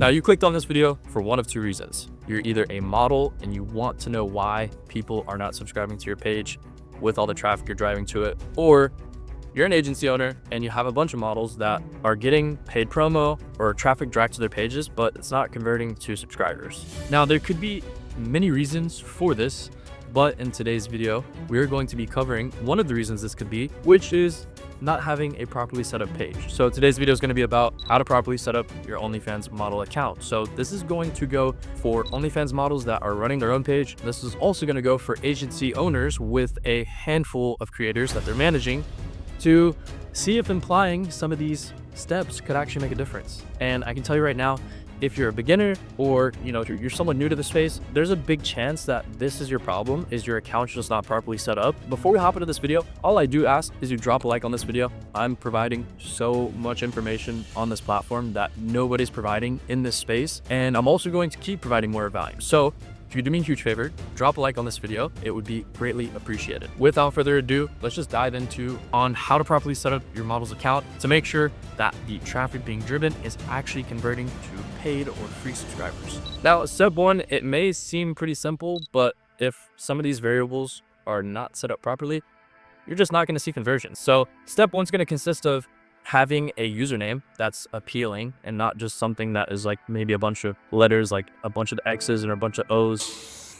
Now, you clicked on this video for one of two reasons. You're either a model and you want to know why people are not subscribing to your page with all the traffic you're driving to it, or you're an agency owner and you have a bunch of models that are getting paid promo or traffic dragged to their pages, but it's not converting to subscribers. Now, there could be many reasons for this, but in today's video, we're going to be covering one of the reasons this could be, which is not having a properly set up page. So today's video is going to be about how to properly set up your OnlyFans model account. So this is going to go for OnlyFans models that are running their own page. This is also going to go for agency owners with a handful of creators that they're managing, to see if implying some of these steps could actually make a difference. And I can tell you right now, if you're a beginner or you're someone new to the space, there's a big chance that this is your problem, is your account's just not properly set up. Before we hop into this video, all I do ask is you drop a like on this video. I'm providing so much information on this platform that nobody's providing in this space, and I'm also going to keep providing more value. So if you do me a huge favor, drop a like on this video. It would be greatly appreciated. Without further ado, let's just dive into on how to properly set up your model's account to make sure that the traffic being driven is actually converting to paid or free subscribers. Now, step one, it may seem pretty simple, but if some of these variables are not set up properly, you're just not going to see conversions. So step one's going to consist of having a username that's appealing and not just something that is like maybe a bunch of letters, like a bunch of X's and a bunch of O's.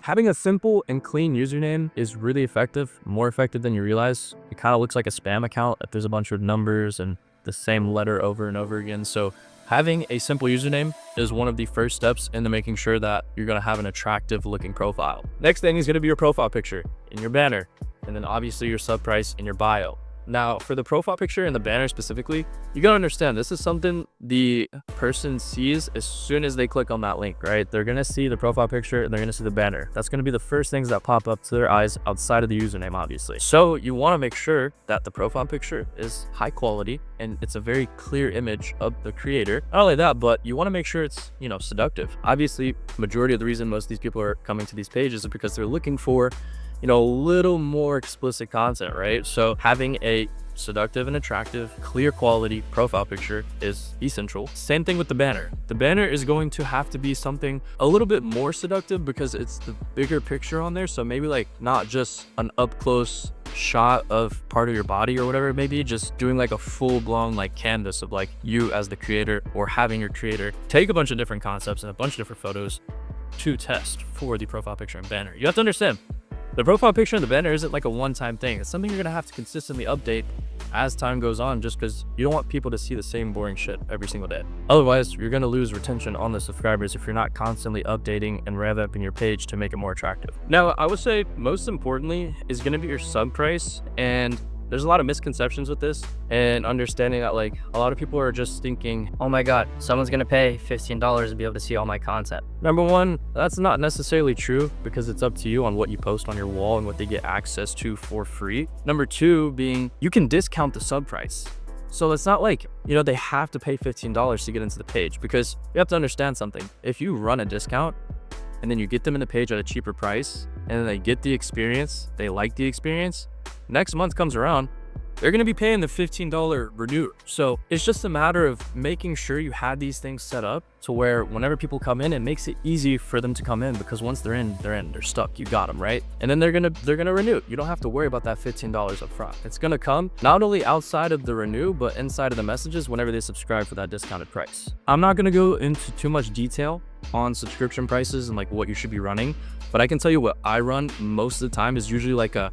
Having a simple and clean username is really effective, more effective than you realize. It kind of looks like a spam account if there's a bunch of numbers and the same letter over and over again. So having a simple username is one of the first steps into making sure that you're going to have an attractive looking profile. Next thing is going to be your profile picture in your banner, and then obviously your sub price in your bio. Now, for the profile picture and the banner specifically, you gotta understand this is something the person sees as soon as they click on that link, right? They're gonna see the profile picture and they're gonna see the banner. That's gonna be the first things that pop up to their eyes outside of the username, obviously. So you wanna make sure that the profile picture is high quality and it's a very clear image of the creator. Not only that, but you wanna make sure it's, seductive. Obviously, majority of the reason most of these people are coming to these pages is because they're looking for a little more explicit content, right? So having a seductive and attractive, clear quality profile picture is essential. Same thing with the banner. The banner is going to have to be something a little bit more seductive because it's the bigger picture on there. So maybe like not just an up close shot of part of your body or whatever it may be, just doing like a full-blown like canvas of like you as the creator, or having your creator take a bunch of different concepts and a bunch of different photos to test for the profile picture and banner. You have to understand, the profile picture and the banner isn't like a one-time thing. It's something you're gonna have to consistently update as time goes on, just because you don't want people to see the same boring shit every single day. Otherwise, you're gonna lose retention on the subscribers if you're not constantly updating and revamping your page to make it more attractive. Now, I would say most importantly is gonna be your sub price, and there's a lot of misconceptions with this, and understanding that like a lot of people are just thinking, oh my God, someone's gonna pay $15 to be able to see all my content. Number one, that's not necessarily true because it's up to you on what you post on your wall and what they get access to for free. Number two being, you can discount the sub price. So it's not like, they have to pay $15 to get into the page, because you have to understand something. If you run a discount and then you get them in the page at a cheaper price and then they get the experience, they like the experience, next month comes around, they're going to be paying the $15 renew. So it's just a matter of making sure you have these things set up to where whenever people come in, it makes it easy for them to come in, because once they're in, they're stuck. You got them, right? And then they're gonna renew. You don't have to worry about that $15 up front. It's gonna come not only outside of the renew, but inside of the messages whenever they subscribe for that discounted price. I'm not gonna go into too much detail on subscription prices and like what you should be running, but I can tell you what I run most of the time is usually like a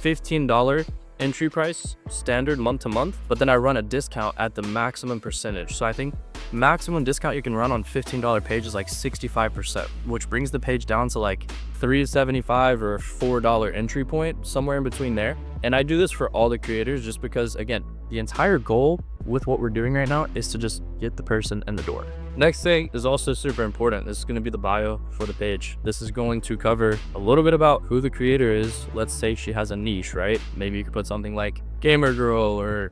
$15 entry price, standard month to month, but then I run a discount at the maximum percentage. So I think maximum discount you can run on $15 page is like 65%, which brings the page down to like $3.75 or $4 entry point, somewhere in between there. And I do this for all the creators just because, again, the entire goal with what we're doing right now is to just get the person in the door. Next thing is also super important. This is going to be the bio for the page. This is going to cover a little bit about who the creator is. Let's say she has a niche, right? Maybe you could put something like gamer girl or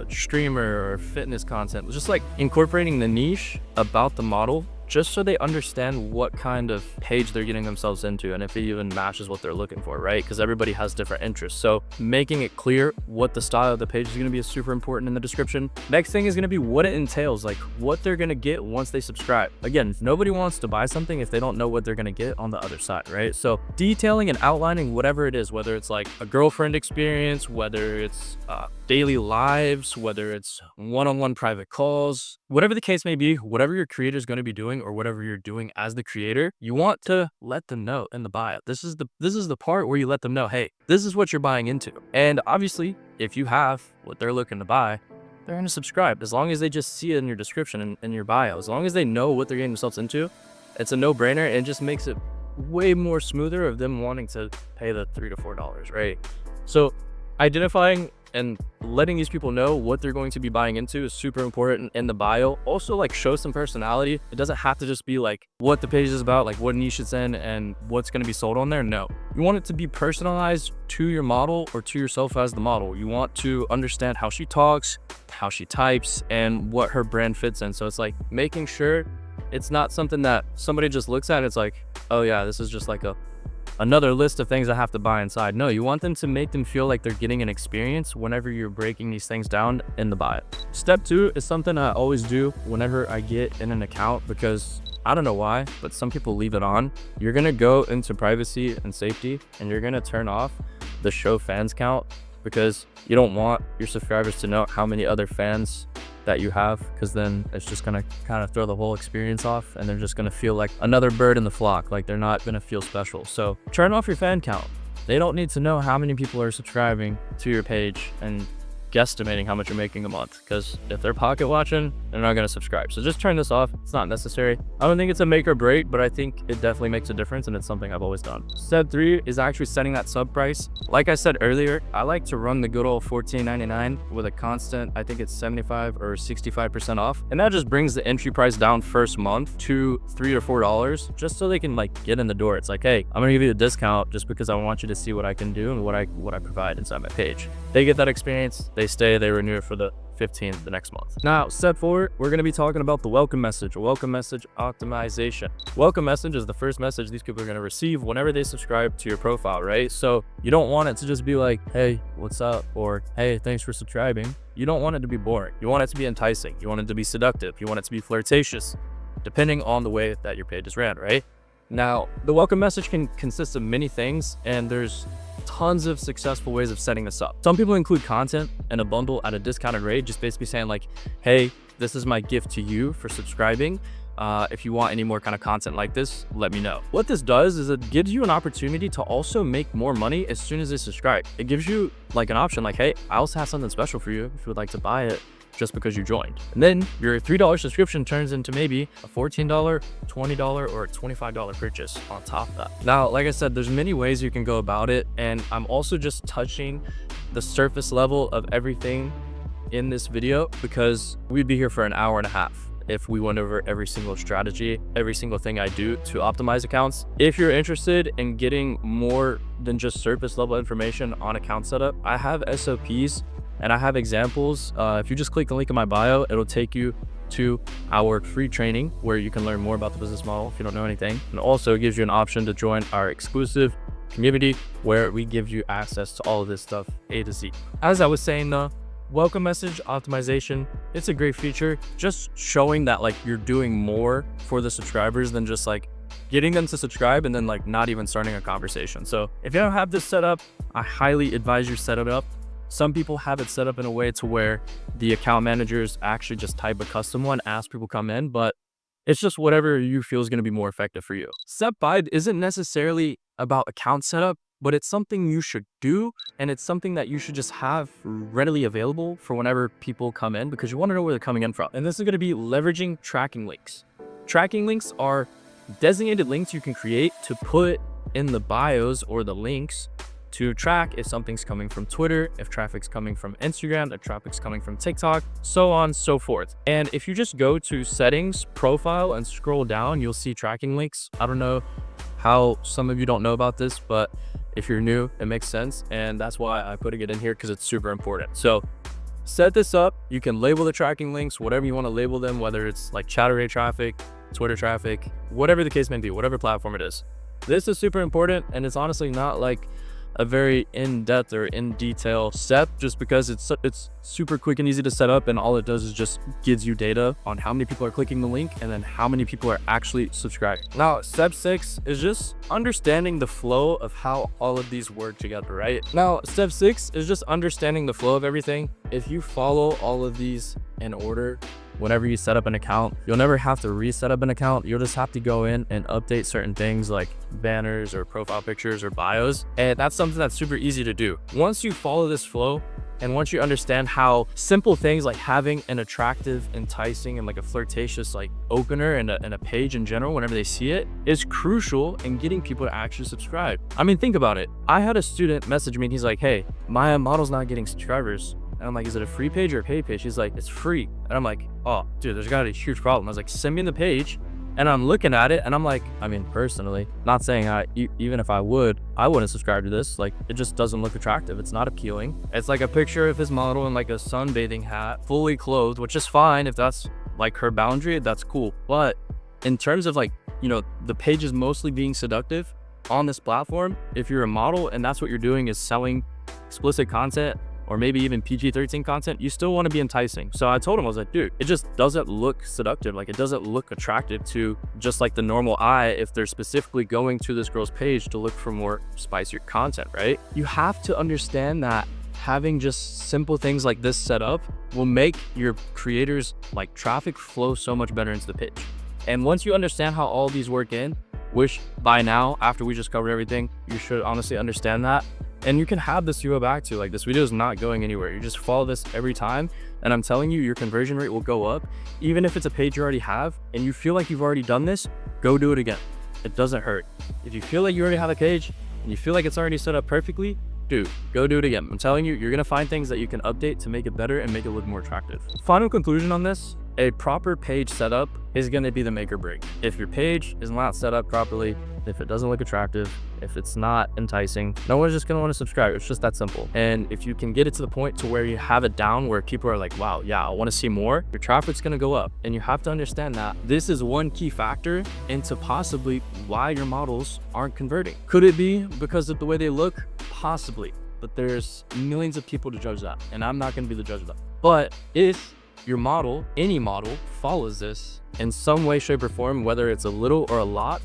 streamer or fitness content. Just like incorporating the niche about the model just so they understand what kind of page they're getting themselves into and if it even matches what they're looking for, right? Because everybody has different interests. So making it clear what the style of the page is going to be is super important in the description. Next thing is going to be what it entails, like what they're going to get once they subscribe. Again, nobody wants to buy something if they don't know what they're going to get on the other side, right? So detailing and outlining whatever it is, whether it's like a girlfriend experience, whether it's daily lives, whether it's one-on-one private calls, whatever the case may be, whatever your creator is going to be doing or whatever you're doing as the creator, you want to let them know in the bio. This is the part where you let them know, hey, this is what you're buying into. And obviously, if you have what they're looking to buy, they're going to subscribe. As long as they just see it in your description and in your bio, as long as they know what they're getting themselves into, it's a no-brainer, and it just makes it way more smoother of them wanting to pay the $3 to $4, right? So identifying and letting these people know what they're going to be buying into is super important in the bio. Also, like, show some personality. It doesn't have to just be like what the page is about, like what niche it's in and what's going to be sold on there. No, you want it to be personalized to your model or to yourself as the model. You want to understand how she talks, how she types, and what her brand fits in. So it's like making sure it's not something that somebody just looks at and it's like, oh yeah, this is just like another list of things I have to buy inside. No, you want them to make them feel like they're getting an experience whenever you're breaking these things down in the bio. Step 2 is something I always do whenever I get in an account, because I don't know why, but some people leave it on. You're gonna go into privacy and safety and you're gonna turn off the show fans count, because you don't want your subscribers to know how many other fans that you have, because then it's just gonna kind of throw the whole experience off and they're just gonna feel like another bird in the flock, like they're not gonna feel special. So turn off your fan count. They don't need to know how many people are subscribing to your page and guesstimating how much you're making a month, because if they're pocket watching, they're not going to subscribe. So just turn this off. It's not necessary. I don't think it's a make or break, but I think it definitely makes a difference, and it's something I've always done. Step 3 is actually setting that sub price. Like I said earlier, I like to run the good old $14.99 with a constant, I think it's 75 or 65% off, and that just brings the entry price down first month to $3 to $4, just so they can like get in the door. It's like, hey, I'm gonna give you a discount just because I want you to see what I can do and what I provide inside my page. They get that experience, they stay, they renew it for the 15th the next month. Now, step 4, we're going to be talking about the welcome message optimization. Welcome message is the first message these people are going to receive whenever they subscribe to your profile, right? So you don't want it to just be like, hey, what's up? Or, hey, thanks for subscribing. You don't want it to be boring. You want it to be enticing. You want it to be seductive. You want it to be flirtatious, depending on the way that your page is ran, right? Now, the welcome message can consist of many things, and there's tons of successful ways of setting this up. Some people include content in a bundle at a discounted rate, just basically saying like, hey, this is my gift to you for subscribing. If you want any more kind of content like this, let me know. What this does is it gives you an opportunity to also make more money as soon as they subscribe. It gives you like an option like, hey, I also have something special for you if you would like to buy it just because you joined. And then your $3 subscription turns into maybe a $14, $20, or $25 purchase on top of that. Now, like I said, there's many ways you can go about it, and I'm also just touching the surface level of everything in this video, because we'd be here for an hour and a half if we went over every single strategy, every single thing I do to optimize accounts. If you're interested in getting more than just surface level information on account setup, I have SOPs and I have examples. If you just click the link in my bio, it'll take you to our free training where you can learn more about the business model if you don't know anything. And also it gives you an option to join our exclusive community where we give you access to all of this stuff A to Z. As I was saying though, welcome message optimization, it's a great feature, just showing that like you're doing more for the subscribers than just like getting them to subscribe and then like not even starting a conversation. So if you don't have this set up, I highly advise you set it up. Some people have it set up in a way to where the account managers actually just type a custom one, ask people come in, but it's just whatever you feel is going to be more effective for you. Step 5 isn't necessarily about account setup, but it's something you should do, and it's something that you should just have readily available for whenever people come in, because you want to know where they're coming in from. And this is going to be leveraging tracking links. Tracking links are designated links you can create to put in the bios or the links to track if something's coming from Twitter, if traffic's coming from Instagram, if traffic's coming from TikTok, so on, so forth. And if you just go to settings, profile, and scroll down, you'll see tracking links. I don't know how some of you don't know about this, but if you're new, it makes sense. And that's why I'm putting it in here, because it's super important. So set this up. You can label the tracking links, whatever you want to label them, whether it's like chatter rate traffic, Twitter traffic, whatever the case may be, whatever platform it is. This is super important, and it's honestly not like a very in-depth or in-detail step, just because it's super quick and easy to set up, and all it does is just gives you data on how many people are clicking the link and then how many people are actually subscribing. Now, step 6 is just understanding the flow of how all of these work together, right? Now, step 6 is just understanding the flow of everything. If you follow all of these in order, whenever you set up an account, you'll never have to reset up an account. You'll just have to go in and update certain things like banners or profile pictures or bios. And that's something that's super easy to do. Once you follow this flow, and once you understand how simple things like having an attractive, enticing, and like a flirtatious like opener and a page in general, whenever they see it, is crucial in getting people to actually subscribe. I mean, think about it. I had a student message me and he's like, hey, my model's not getting subscribers. And I'm like, is it a free page or a paid page? He's like, it's free. And I'm like, oh, dude, there's got to be a huge problem. I was like, send me the page. And I'm looking at it and I'm like, I mean, personally, not saying even if I wouldn't subscribe to this. Like, it just doesn't look attractive. It's not appealing. It's like a picture of his model in like a sunbathing hat, fully clothed, which is fine. If that's like her boundary, that's cool. But in terms of like, you know, the page is mostly being seductive on this platform. If you're a model and that's what you're doing is selling explicit content, or maybe even PG-13 content, you still want to be enticing. So I told him, I was like, dude, it just doesn't look seductive. Like, it doesn't look attractive to just like the normal eye if they're specifically going to this girl's page to look for more spicier content, right? You have to understand that having just simple things like this set up will make your creators like traffic flow so much better into the page. And once you understand how all these work in, which by now, after we just covered everything, you should honestly understand that. And you can have this to go back to. Like, this video is not going anywhere. You just follow this every time, and I'm telling you, your conversion rate will go up. Even if it's a page you already have and you feel like you've already done this, go do it again. It doesn't hurt. If you feel like you already have a page and you feel like it's already set up perfectly, dude, go do it again. I'm telling you, you're gonna find things that you can update to make it better and make it look more attractive. Final conclusion on this: a proper page setup is going to be the make or break. If your page is not set up properly, if it doesn't look attractive, if it's not enticing, no one's just going to want to subscribe. It's just that simple. And if you can get it to the point to where you have it down where people are like, wow, yeah, I want to see more, your traffic's going to go up. And you have to understand that this is one key factor into possibly why your models aren't converting. Could it be because of the way they look? Possibly. But there's millions of people to judge that, and I'm not going to be the judge of that. But if your model, any model, follows this in some way, shape, or form, whether it's a little or a lot,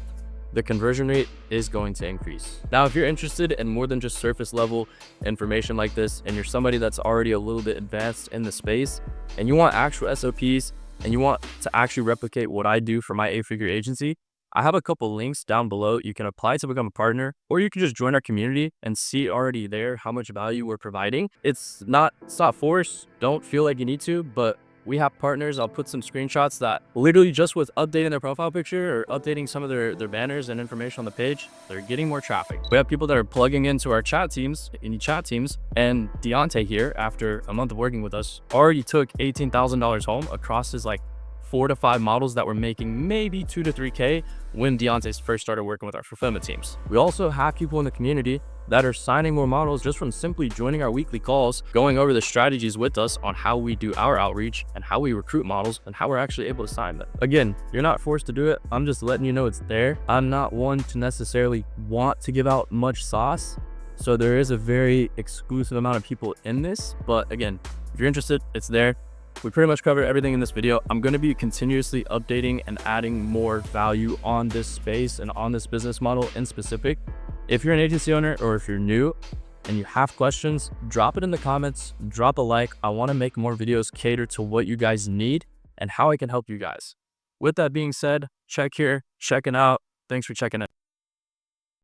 the conversion rate is going to increase. Now, if you're interested in more than just surface level information like this, and you're somebody that's already a little bit advanced in the space, and you want actual SOPs, and you want to actually replicate what I do for my 8-figure agency, I have a couple links down below. You can apply to become a partner, or you can just join our community and see already there how much value we're providing. It's not forced. Don't feel like you need to, but we have partners. I'll put some screenshots that literally just with updating their profile picture or updating some of their banners and information on the page, they're getting more traffic. We have people that are plugging into our chat teams, and Deontay here, after a month of working with us, already took $18,000 home across his like 4 to 5 models that were making maybe 2 to 3K when Deontay first started working with our fulfillment teams. We also have people in the community that are signing more models just from simply joining our weekly calls, going over the strategies with us on how we do our outreach and how we recruit models and how we're actually able to sign them. Again, you're not forced to do it. I'm just letting you know it's there. I'm not one to necessarily want to give out much sauce, so there is a very exclusive amount of people in this. But again, if you're interested, it's there. We pretty much covered everything in this video. I'm going to be continuously updating and adding more value on this space and on this business model in specific. If you're an agency owner or if you're new and you have questions, drop it in the comments, drop a like. I want to make more videos cater to what you guys need and how I can help you guys. With that being said, check here, checking out. Thanks for checking in.